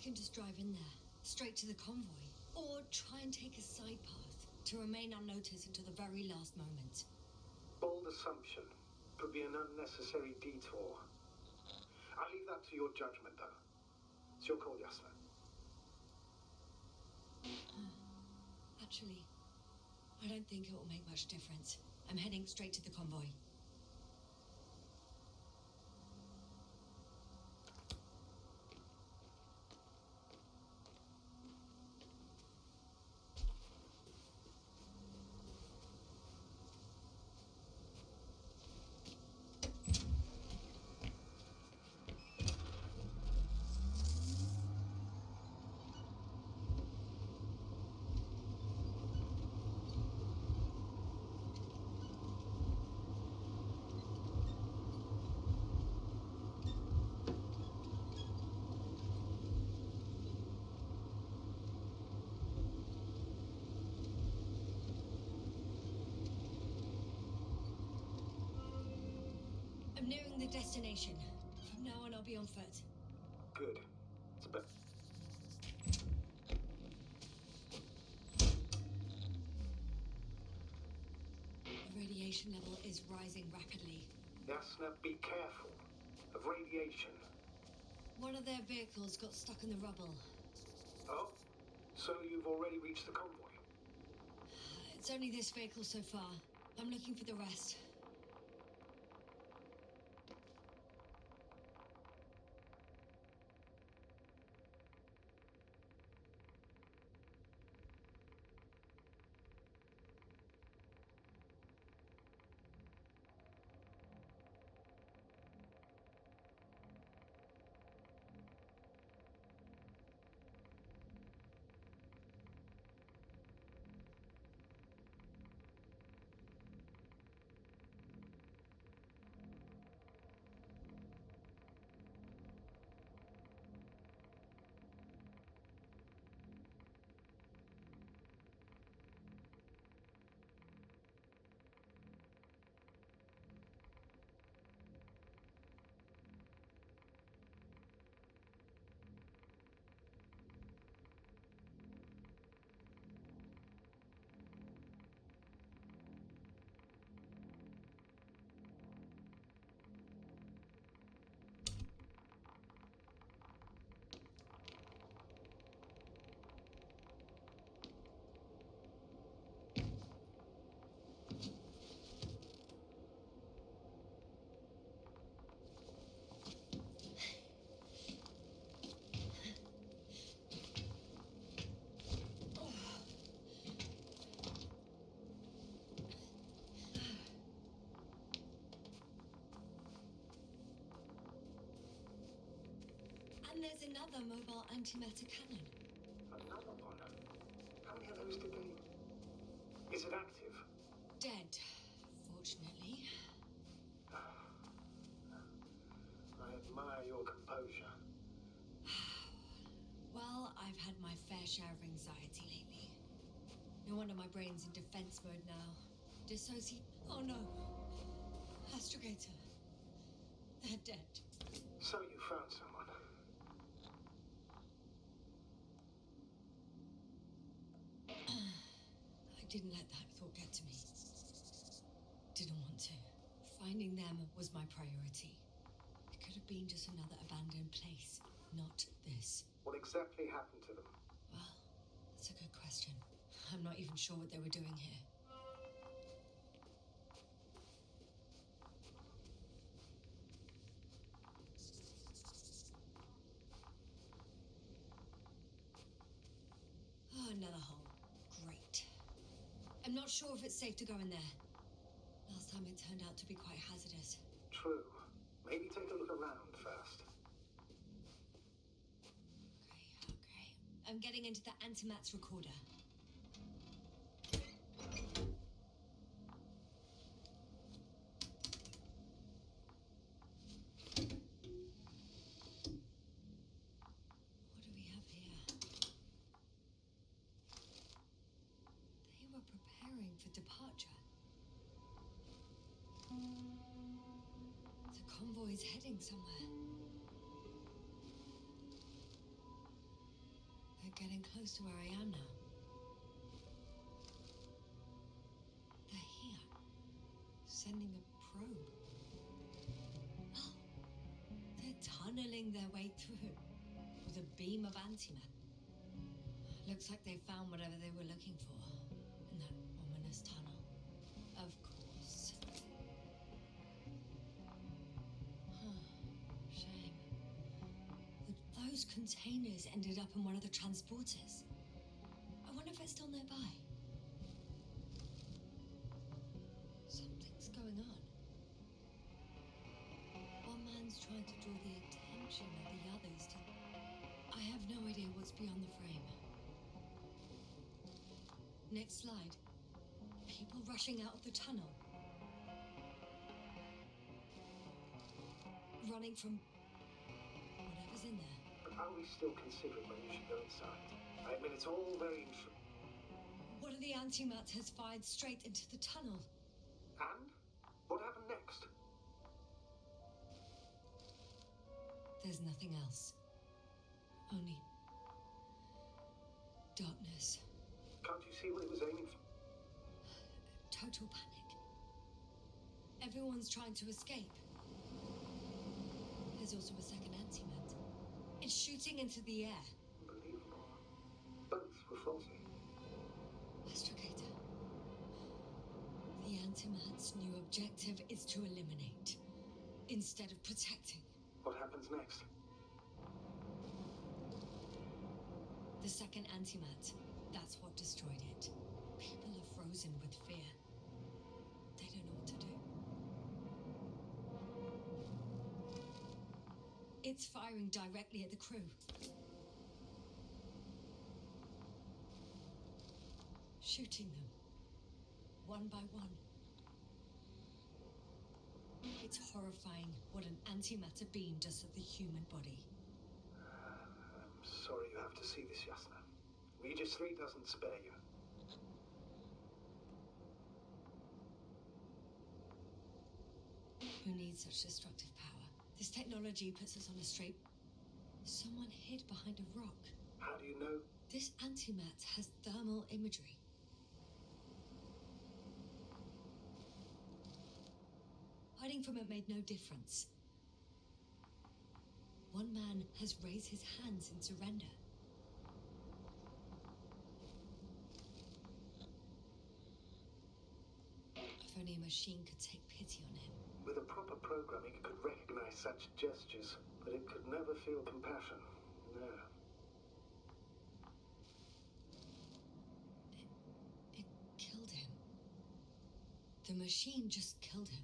can just drive in there, straight to the convoy, or try and take a side path to remain unnoticed until the very last moment. Bold assumption. Could be an unnecessary detour. I'll leave that to your judgment, though. It's your call, Yasna. Actually, I don't think it will make much difference. I'm heading straight to the convoy. I'm nearing the destination. From now on, I'll be on foot. Good. It's a bit... The radiation level is rising rapidly. Yasna, be careful. Of radiation. One of their vehicles got stuck in the rubble. Oh? So you've already reached the convoy? It's only this vehicle so far. I'm looking for the rest. And there's another mobile antimatter cannon. Another one? How many of those did they... Is it active? Dead, fortunately. I admire your composure. Well, I've had my fair share of anxiety lately. No wonder my brain's in defense mode now. Oh no. Astrogator. They're dead. So you found someone. I didn't let that thought get to me. Didn't want to. Finding them was my priority. It could have been just another abandoned place, not this. What exactly happened to them? Well, that's a good question. I'm not even sure what they were doing here. Oh, another hole. Great. I'm not sure if it's safe to go in there. Last time it turned out to be quite hazardous. True. Maybe take a look around first. Okay. I'm getting into the antimat's recorder. What do we have here? They were preparing for departure. The convoy is heading somewhere. getting close to where I am now. They're here, sending a probe. Oh, they're tunneling their way through with a beam of antimatter. Looks like they found whatever they were looking for in that ominous tunnel. Of course. Shame. Those containers ended up in one of the transporters. I wonder if it's still nearby. Something's going on. One man's trying to draw the attention of the others to... I have no idea what's beyond the frame. Next slide. People rushing out of the tunnel. Running from whatever's in there. But are we still considering whether you should go inside? I mean, it's all very One of the antimats has fired straight into the tunnel. And? What happened next? There's nothing else. Only darkness. Can't you see what it was aiming for? Total panic. Everyone's trying to escape. There's also a second antimat. It's shooting into the air. Unbelievable. Both were faulty. Astrogator. The antimat's new objective is to eliminate, instead of protecting. What happens next? The second antimat, that's what destroyed it. People are frozen with fear. They don't know what to do. It's firing directly at the crew. Shooting them, one by one. It's horrifying what an antimatter beam does to the human body. I'm sorry you have to see this, Yasna. Regis 3 doesn't spare you. Who needs such destructive power? This technology puts us on a straight... Someone hid behind a rock. How do you know? This antimat has thermal imagery. Hiding from it made no difference. One man has raised his hands in surrender. If only a machine could take pity on him. With a proper programming, it could recognize such gestures, but it could never feel compassion. No. It killed him. The machine just killed him.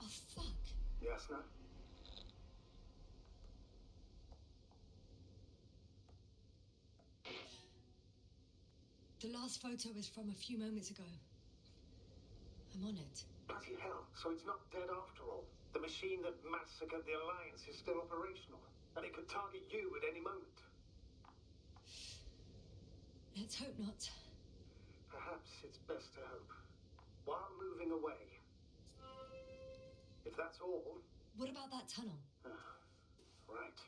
Oh, fuck. Yasna? The last photo is from a few moments ago. I'm on it. Bloody hell, so it's not dead after all. The machine that massacred the Alliance is still operational, and it could target you at any moment. Let's hope not. Perhaps it's best to hope. While moving away. If that's all... What about that tunnel? Right.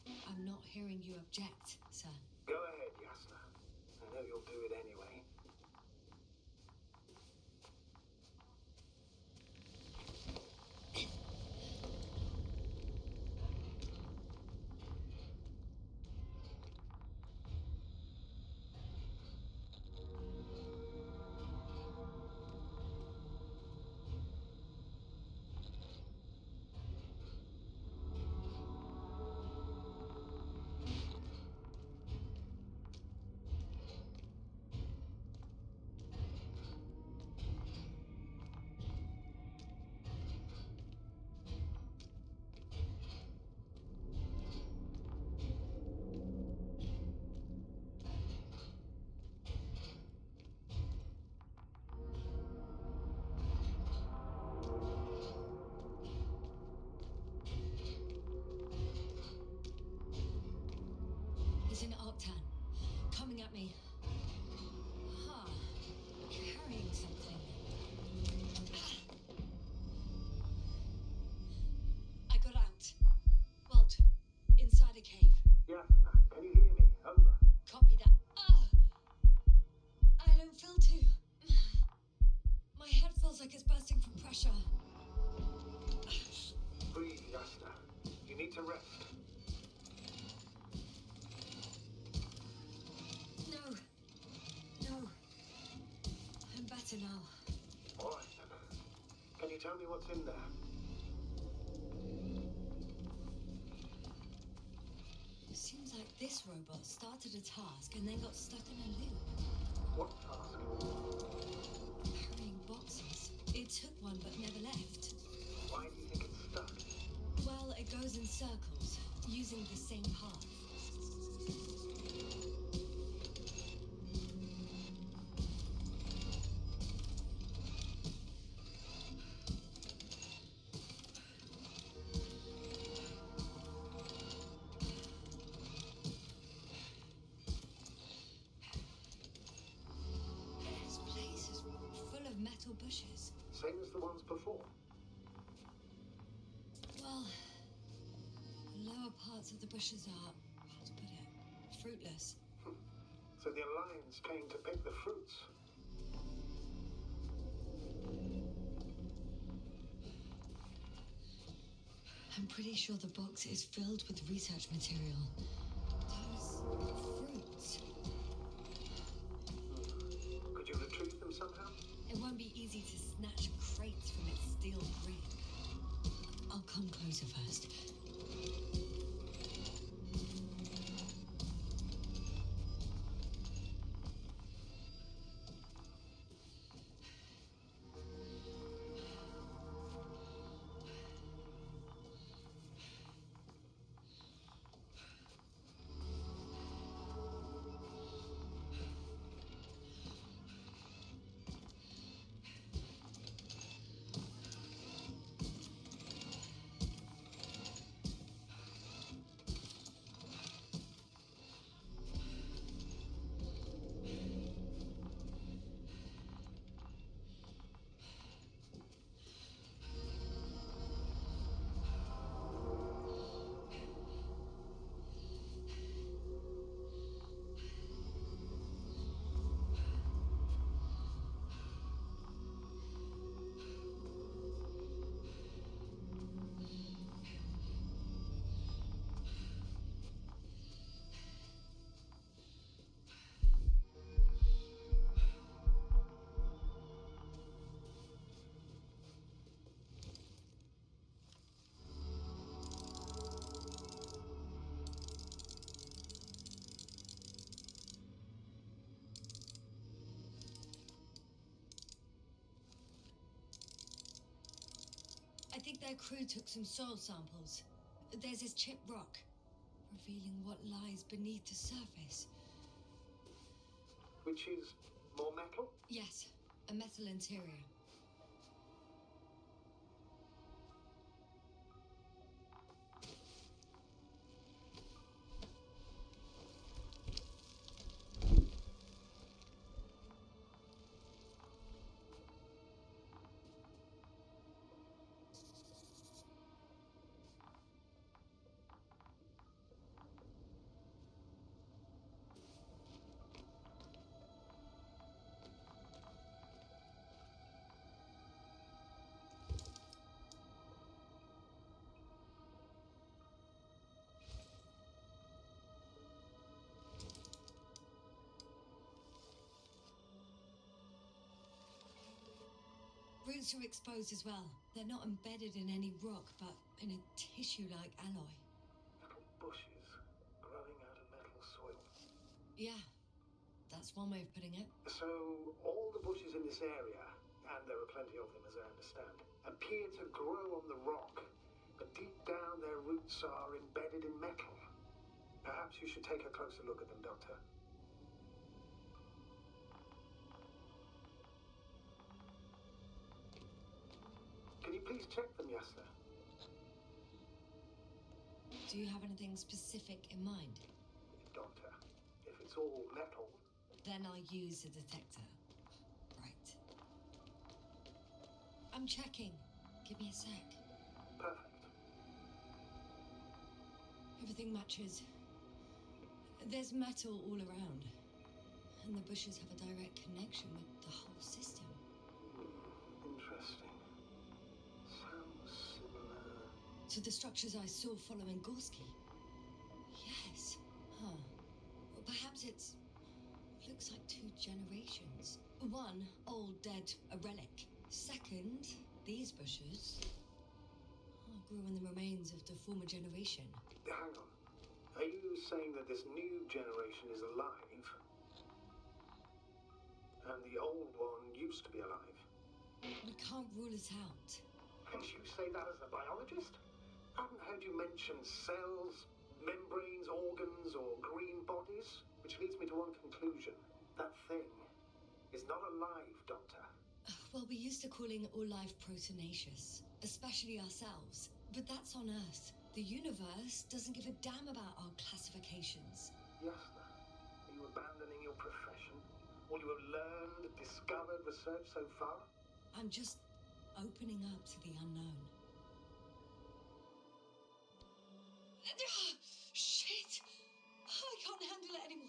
I'm not hearing you object, sir. Go ahead, Yasna. I know you'll do it anyway. He's in Arctan, coming at me. Carrying something. detector now. All right, then. Can you tell me what's in there? It seems like this robot started a task and then got stuck in a loop. What task? Carrying boxes. It took one but never left. Why do you think it's stuck? Well, it goes in circles, using the same path. This place is full of metal bushes. Same as the ones before. Well, the lower parts of the bushes are, how to put it, fruitless. So the Alliance came to pick the fruits. I'm pretty sure the box is filled with research material. Those fruits. Could you retrieve them somehow? It won't be easy to snatch crates from its steel grip. I'll come closer first. I think their crew took some soil samples. There's this chipped rock, revealing what lies beneath the surface. Which is more metal? Yes, a metal interior. Roots are exposed as well. They're not embedded in any rock, but in a tissue-like alloy. Little bushes growing out of metal soil. Yeah, that's one way of putting it. So all the bushes in this area, and there are plenty of them as I understand, appear to grow on the rock, but deep down their roots are embedded in metal. Perhaps you should take a closer look at them, Doctor. Can you please check them, Yasna? Do you have anything specific in mind? Doctor, if it's all metal... Then I'll use a detector. Right. I'm checking. Give me a sec. Perfect. Everything matches. There's metal all around. And the bushes have a direct connection with the whole system. Interesting. Sounds similar... To the structures I saw following Gorski. Yes. Huh. Well, perhaps it's looks like two generations. One, old, dead, a relic. Second, these bushes grew in the remains of the former generation. Hang on. Are you saying that this new generation is alive? And the old one used to be alive? We can't rule it out. And you say that as a biologist? I haven't heard you mention cells, membranes, organs, or green bodies. Which leads me to one conclusion. That thing is not alive, Doctor. Well, we're used to calling all life proteinaceous, especially ourselves. But that's on Earth. The universe doesn't give a damn about our classifications. Yasna, are you abandoning your profession? All you have learned, discovered, researched so far? I'm just opening up to the unknown. Shit! I can't handle it anymore.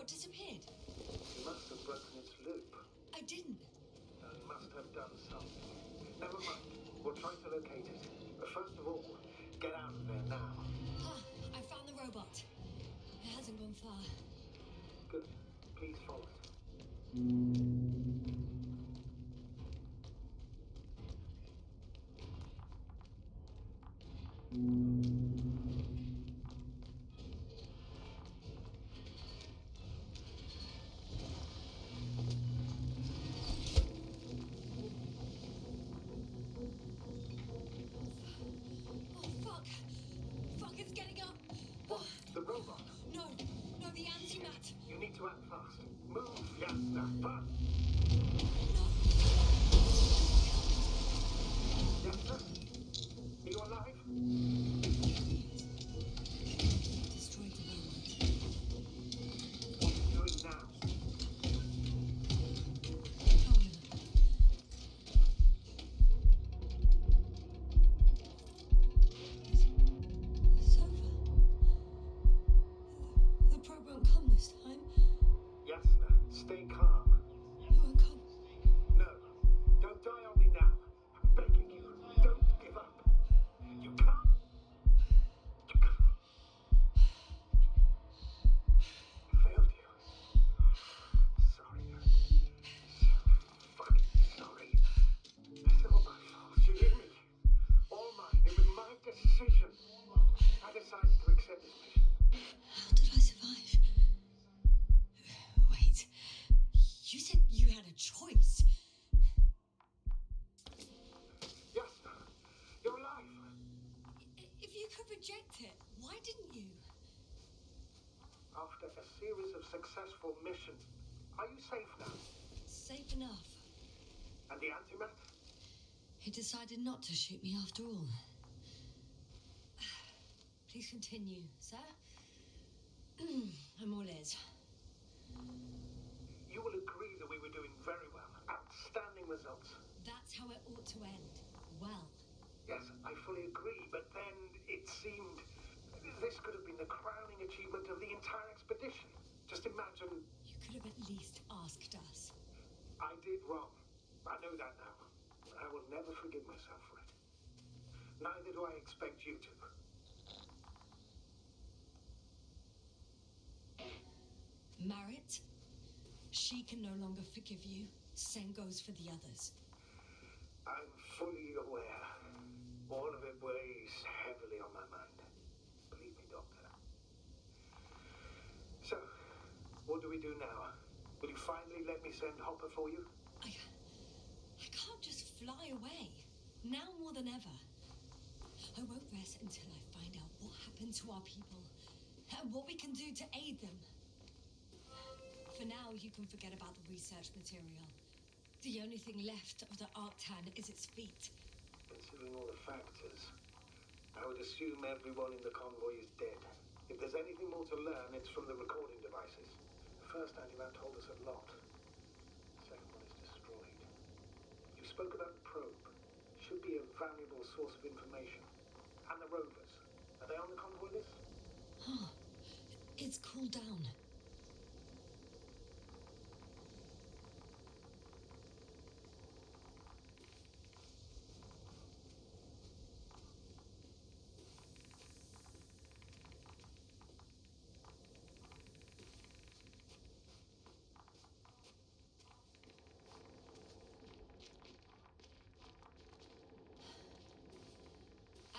Disappeared. You must have broken its loop. I didn't. No, you must have done something. Never mind. We'll try to locate it. But first of all, get out of there now. I found the robot. It hasn't gone far. Good. Please follow it. The robot? No, the antimat. You need to act fast. Move, Yasna, fast! No! Yasna? Are you alive? Destroyed the robot. What are you doing now? Oh no. It's over. The probe won't come this time. Yasna, stay calm. It won't come. No, don't die on me now. I'm begging you, don't give up. You can't. You can't. I failed you. Sorry. So fucking sorry. It's all my fault. You hear me? All mine. It was my decision. I decided to accept this mission. How did I survive? Wait. You said you had a choice. Yasna, you're alive. If you could reject it, why didn't you? After a series of successful missions, are you safe now? Safe enough. And the antimat? He decided not to shoot me after all. Please continue, sir. I'm all ears. You will agree that we were doing very well. Outstanding results. That's how it ought to end. Well. Yes, I fully agree, but then it seemed this could have been the crowning achievement of the entire expedition. Just imagine. You could have at least asked us. I did wrong. I know that now. I will never forgive myself for it. Neither do I expect you to. Marit, she can no longer forgive you. Same goes for the others. I'm fully aware. All of it weighs heavily on my mind. Believe me, Doctor. So, what do we do now? Will you finally let me send Hopper for you? I can't just fly away. Now more than ever. I won't rest until I find out what happened to our people and what we can do to aid them. For now, you can forget about the research material. The only thing left of the Arctan is its feet. Considering all the factors, I would would assume everyone in the convoy is dead. If there's anything more to learn, it's from the recording devices. The first anti-lab told us a lot. The second one is destroyed. You spoke about the probe. Should be a valuable source of information. And the rovers. Are they on the convoy list? Huh. It's cooled down.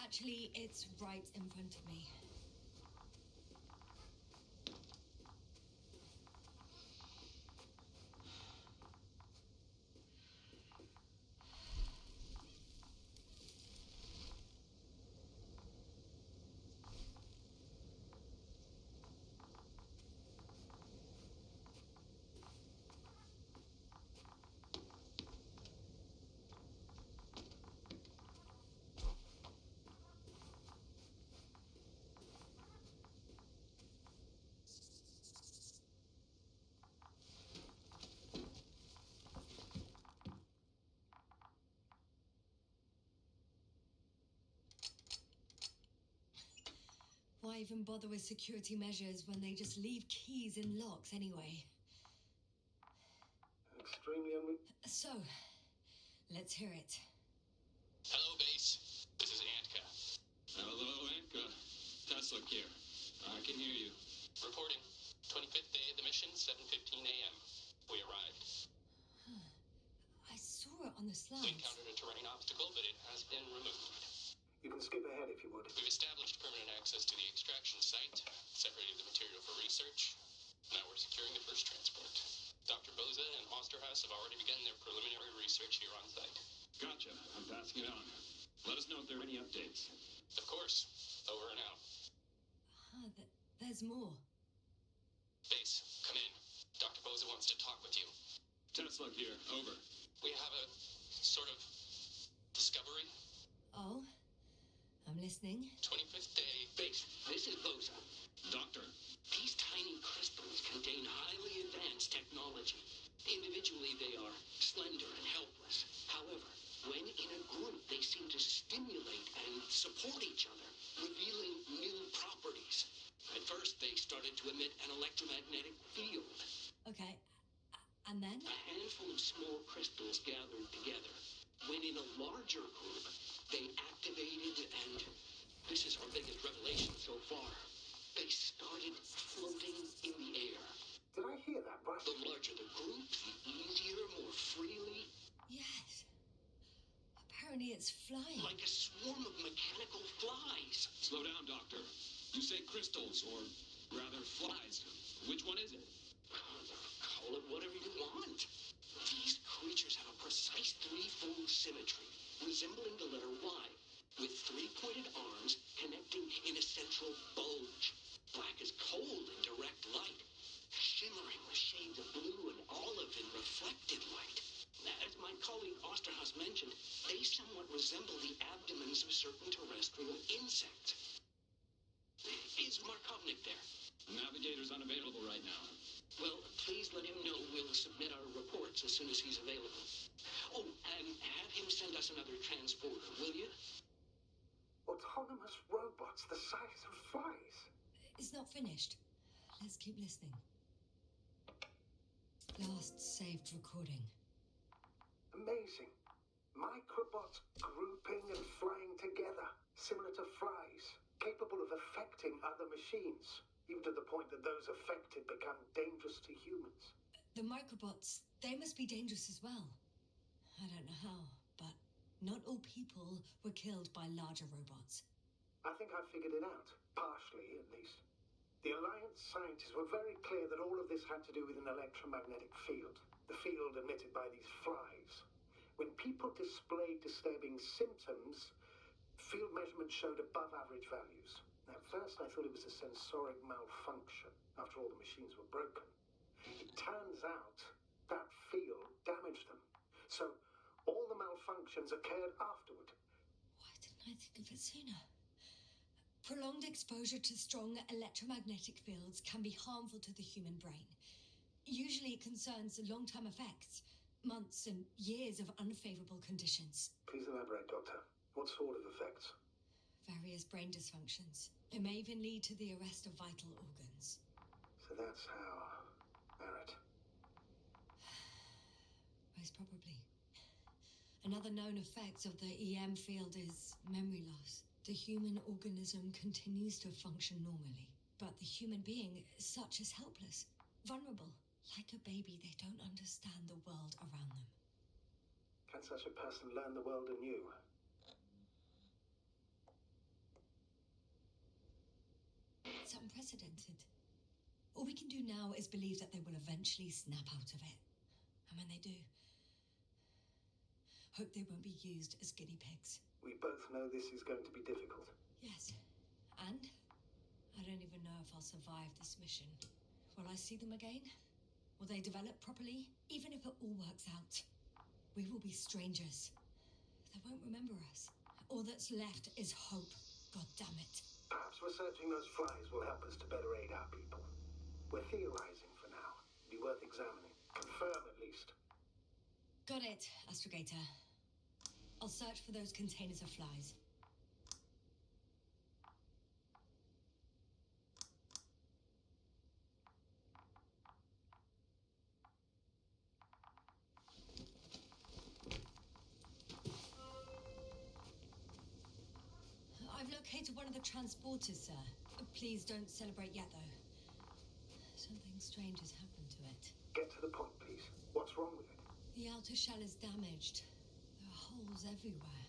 Actually, it's right in front of me. Why even bother with security measures when they just leave keys in locks anyway? Extremely So, let's hear it. Hello, base. This is Antka. Hello, Antka. Tesla here. I can hear you. Reporting. 25th day of the mission, 7:15 a.m. We arrived. I saw it on the We slides. encountered a terrain obstacle, but it has been removed. You can skip ahead if you would. We've established permanent access to the extraction site, separated the material for research. Now we're securing the first transport. Dr. Boza and Osterhaus have already begun their preliminary research here on site. Gotcha. I'm passing it on. Let us know if there are any updates. Of course. Over and out. There's more. Base, come in. Dr. Boza wants to talk with you. Tesla here. Over. We have a sort of discovery. Oh? I'm listening. 25th day. Base, this is Boza. Doctor. These tiny crystals contain highly advanced technology. Individually, they are slender and helpless. However, when in a group, they seem to stimulate and support each other, revealing new properties. At first, they started to emit an electromagnetic field. Okay. And then? A handful of small crystals gathered together. When in a larger group, they activated, and this is our biggest revelation so far, they started floating in the air. Did I hear that right? The larger the group, the easier, more freely. Yes. Apparently it's flying. Like a swarm of mechanical flies. Slow down, Doctor. You say crystals, or rather flies. Which one is it? Call it whatever you want. These creatures have a precise threefold symmetry, resembling the letter Y, with three-pointed arms connecting in a central bulge. Black as coal in direct light, shimmering with shades of blue and olive in reflected light. As my colleague Osterhaus mentioned, they somewhat resemble the abdomens of certain terrestrial insects. Is Markovnik there? Navigator's unavailable right now. Well, please let him know we'll submit our reports as soon as he's available. Oh, and have him send us another transporter, will you? Autonomous robots the size of flies. It's not finished. Let's keep listening. Last saved recording. Amazing. Microbots grouping and flying together, similar to flies, capable of affecting other machines, even to the point that those affected become dangerous to humans. The microbots, they must be dangerous as well. I don't know how, but not all people were killed by larger robots. I think I figured it out, partially at least. The Alliance scientists were very clear that all of this had to do with an electromagnetic field, the field emitted by these flies. When people displayed disturbing symptoms, field measurements showed above average values. At first, I thought it was a sensoric malfunction. After all, the machines were broken. It turns out that field damaged them. So all the malfunctions occurred afterward. Why didn't I think of it sooner? Prolonged exposure to strong electromagnetic fields can be harmful to the human brain. Usually it concerns long-term effects, months and years of unfavorable conditions. Please elaborate, Doctor. What sort of effects? Various brain dysfunctions. It may even lead to the arrest of vital organs. So that's how... Barrett. Most probably. Another known effect of the EM field is memory loss. The human organism continues to function normally, but the human being is such as helpless, vulnerable. Like a baby, they don't understand the world around them. Can such a person learn the world anew? It's unprecedented. All we can do now is believe that they will eventually snap out of it. And when they do, hope they won't be used as guinea pigs. We both know this is going to be difficult. Yes. And I don't even know if I'll survive this mission. Will I see them again? Will they develop properly? Even if it all works out, we will be strangers. They won't remember us. All that's left is hope. God damn it. Perhaps researching those flies will help us to better aid our people. We're theorizing for now. Be worth examining. Confirm at least. Got it, Astrogator. I'll search for those containers of flies. I've located one of the transporters, sir. Please don't celebrate yet, though. Something strange has happened to it. Get to the point, please. What's wrong with it? The outer shell is damaged. There are holes everywhere.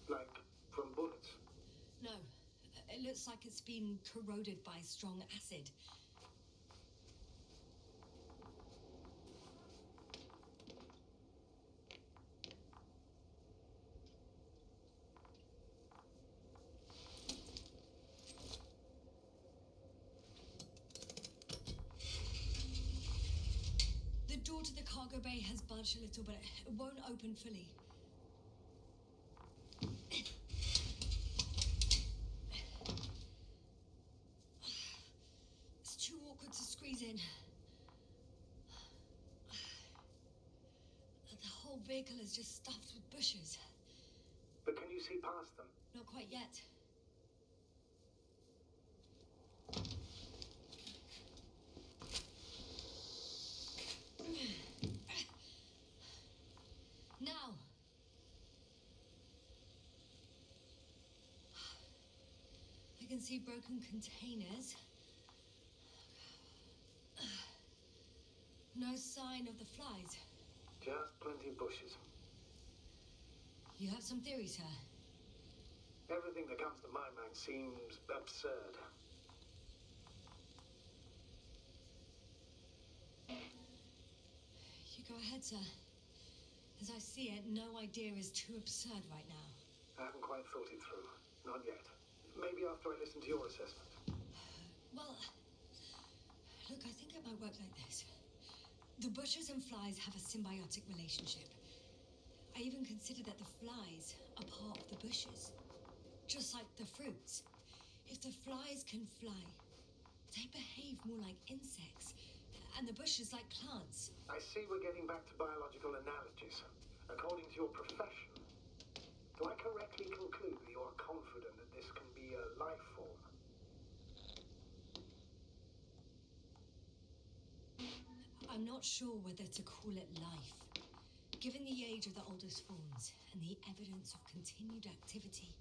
Like from bullets? No. It looks like it's been corroded by strong acid. The door to the cargo bay has budged a little, but it won't open fully. It's too awkward to squeeze in. The whole vehicle is just stuffed with bushes. But can you see past them? Not quite yet. Now. I can see broken containers. No sign of the flies. Just plenty of bushes. You have some theories, sir? Everything that comes to my mind seems absurd. You go ahead, sir. As I see it, no idea is too absurd right now. I haven't quite thought it through. Not yet. Maybe after I listen to your assessment. Well, look, I think it might work like this. The bushes and flies have a symbiotic relationship. I even consider that the flies are part of the bushes. Just like the fruits. If the flies can fly, they behave more like insects. And the bushes like plants. I see we're getting back to biological analogies. According to your profession, do I correctly conclude that you are confident that this can be a life form? I'm not sure whether to call it life. Given the age of the oldest forms and the evidence of continued activity,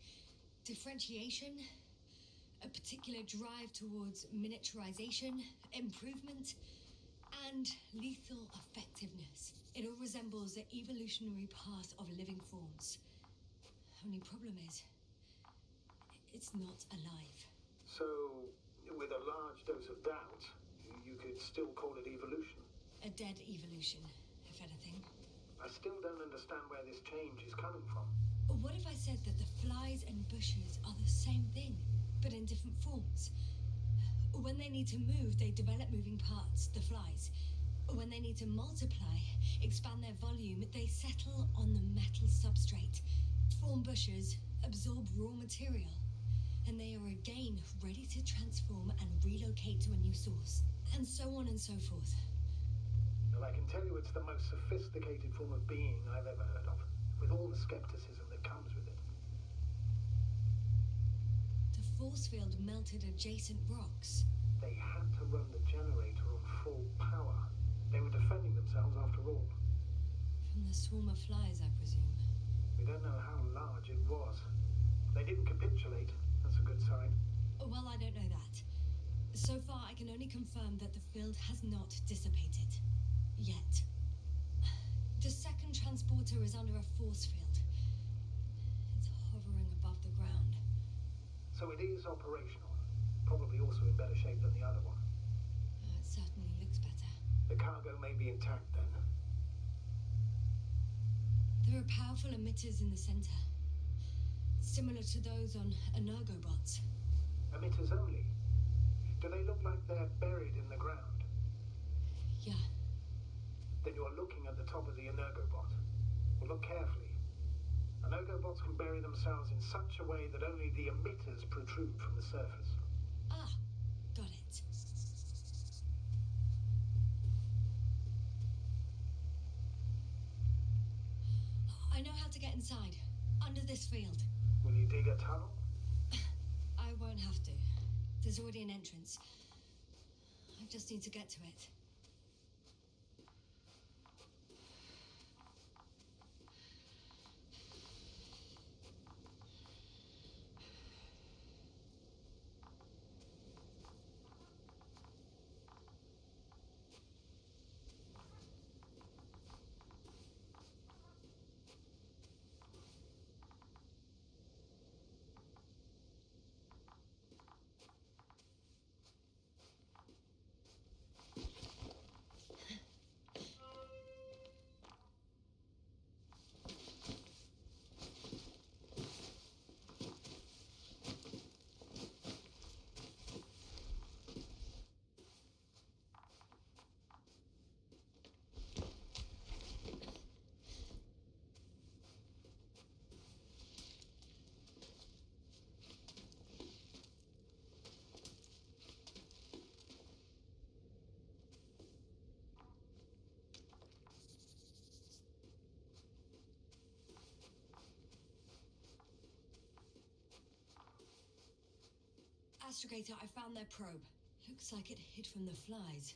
differentiation, a particular drive towards miniaturization, improvement, and lethal effectiveness. It all resembles the evolutionary path of living forms. Only problem is, it's not alive. So, with a large dose of doubt, you could still call it evolution? A dead evolution, if anything. I still don't understand where this change is coming from. What if I said that the flies and bushes are the same thing, but in different forms? When they need to move, they develop moving parts, the flies. When they need to multiply, expand their volume, they settle on the metal substrate, form bushes, absorb raw material. and they are again ready to transform and relocate to a new source, and so on and so forth. Well, I can tell you it's the most sophisticated form of being I've ever heard of, with all the skepticism that comes with it. The force field melted adjacent rocks. They had to run the generator on full power. They were defending themselves after all. From the swarm of flies, I presume. We don't know how large it was. They didn't capitulate. That's a good sign. Well, I don't know that. So far, I can only confirm that the field has not dissipated. Yet. The second transporter is under a force field. It's hovering above the ground. So it is operational. Probably also in better shape than the other one. It certainly looks better. The cargo may be intact then. There are powerful emitters in the center. Similar to those on Energobots. Emitters only? Do they look like they're buried in the ground? Yeah. Then you're looking at the top of the Energobot. Well, look carefully. Energobots can bury themselves in such a way that only the emitters protrude from the surface. Ah, got it. I know how to get inside. Under this field. Will you dig a tunnel? I won't have to. There's already an entrance. I just need to get to it. Astrogator, I found their probe. Looks like it hid from the flies.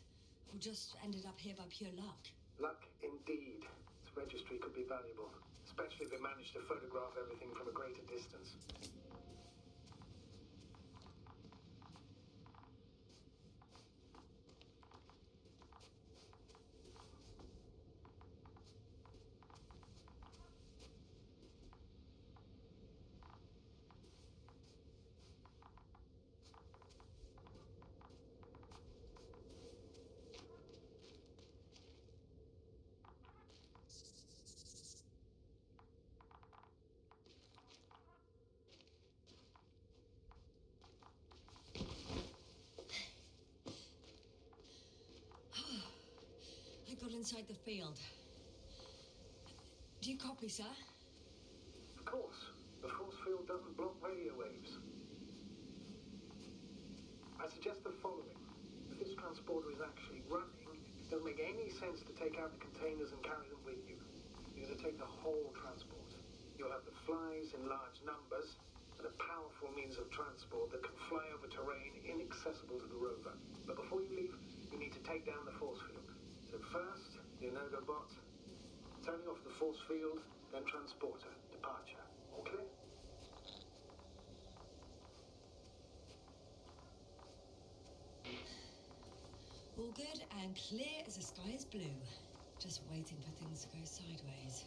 Or just ended up here by pure luck. Luck indeed. Its registry could be valuable, especially if it managed to photograph everything from a greater distance. I got inside the field. Do you copy, sir? Of course. The force field doesn't block radio waves. I suggest the following. If this transporter is actually running, it doesn't make any sense to take out the containers and carry them with you. You're going to take the whole transport. You'll have the flies in large numbers, and a powerful means of transport that can fly over terrain inaccessible to the rover. But before you leave, you need to take down the force field. So first, the Energobot, turning off the force field, then transporter, departure. All clear? All good and clear as the sky is blue. Just waiting for things to go sideways.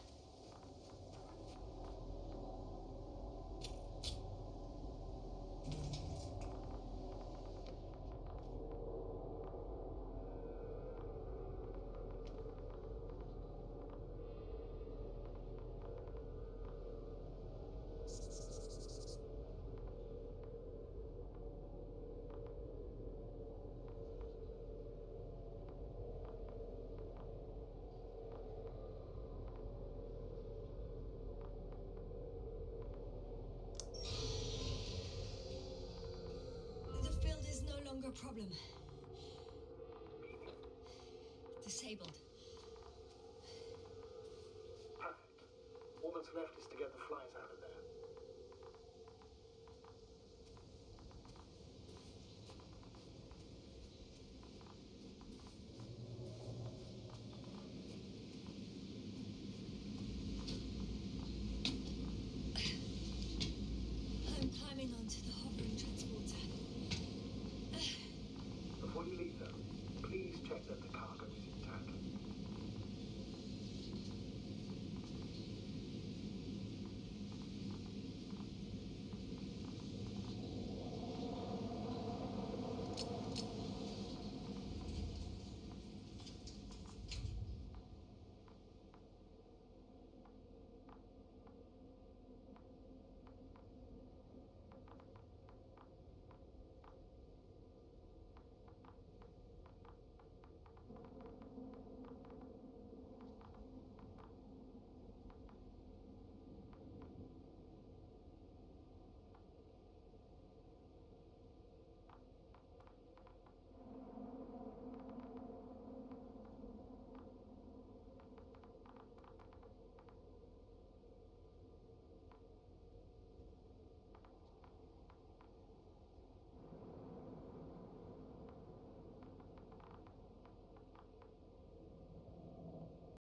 a problem. Disabled.